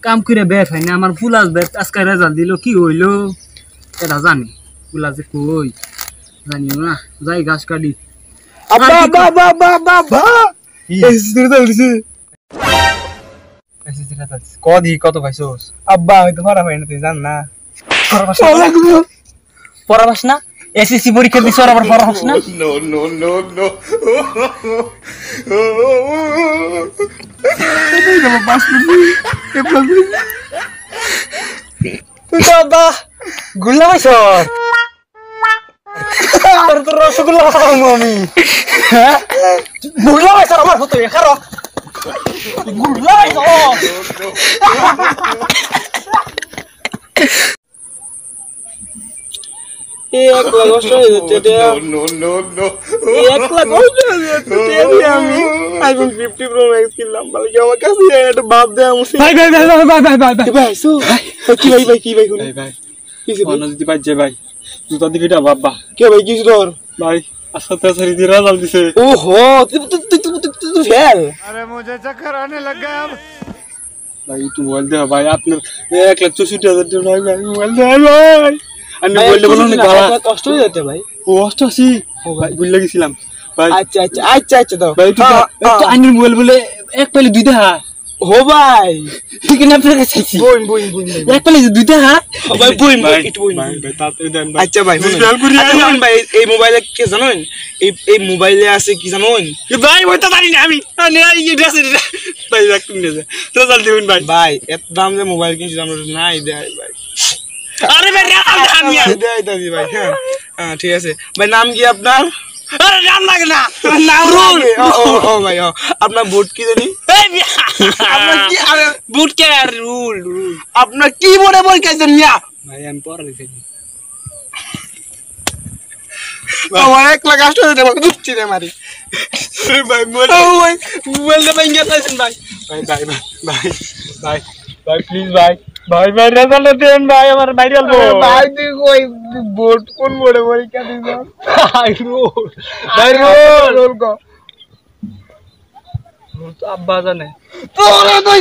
কাম করে বের হয় না আমার পুলাস বের আজকে রেজাল্ট দিল কি হইলো এটা জানি পুলাস কই জানি না যাই গাছ কাটি আব্বা বাবা বাবা বাবা এসির রেজাল্ট দিছে এসির রেজাল্ট কদি কত পাইছস আব্বা আমি তো পড়া পাই না তুই জান না পড়াবাস না এসএসসি পরীক্ষা দিছ আর আবার পড়াবাস না নো নো নো নো তুই তো আব্বা গুল্লা পাইছ তোর তো রসগোল্লা খাওয়াবো আমি গুল্লা পাইছ আমার হতো খারো গুল্লা পাইছ एक लगोस्ट हो जाते हैं नो नो नो एक लगोस्ट हो जाते हैं আমি আইফোন 50 প্রো ম্যাক্স কিনলাম বলে কি আমার কাছে এটা বাদ দে আমি ভাই ভাই ভাই ভাই ভাই ভাই ভাই সো কি ভাই ভাই কি ভাই কোন ভাই কিছু বল যদি বাজে ভাই তুই তো দিবিটা বাবা কে ভাই কিছু তোর ভাই আসতে সারি দি রেজাল্ট দিছে ওহো তুই ফেল আরে मुझे चक्कर आने लग गया अब भाई तू बोल दे भाई आपने 1,64,000 টাকা ভাই बोल दे भाई আমি বললে বলুন না কষ্ট হয়ে যেতে ভাই কষ্ট আছি ও ভাই ভুলে গেছিলাম ভাই আচ্ছা আচ্ছা আচ্ছা আচ্ছা দাও ভাই তুই একটু আইনি মোবাইল বলে এক পেলে দুই দেখা ও ভাই ঠিক না আপনার কাছে বইন বইন বইন এক পেলে দুই দেখা ভাই বইন একটু বইন ভাই তাড়াতাড়ি দেন ভাই আচ্ছা ভাই শুনুন ভাই এই মোবাইলে কি জানেন এই মোবাইলে আছে কি জানেন ভাই ওই তো জানি না আমি এই ড্রেস ভাই রাখুন না রেজাল্ট দিবেন ভাই ভাই এত দাম যে মোবাইল কিনছি আমরা নাই দেয় ভাই আরে ভাই আমি দেই দাদি ভাই হ্যাঁ ঠিক আছে ভাই নাম কি আপনার আরে নাম লাগে না নাম রুল ও ভাই আপনার বুট কি জানি আপনার কি আরে বুট কে আর রুল আপনার কি বড় বই কাইছেন মিয়া ভাই আমি পড়া লিখেছি আমার এক লাখ আসলে দেব দুচ্ছি রে মারি ভাই মোবাইল দে ভাই গেছেন ভাই ভাই ভাই ভাই ভাই ভাই প্লিজ ভাই ভাই ভাই রেজাল্ট দেন ভাই আমার ভাইরাল ভাই তুই কই বোর্ড কোন বোর্ডে পরীক্ষা দিছ ভাই রোল কো রোল তো আব্বা জানে তোরে তো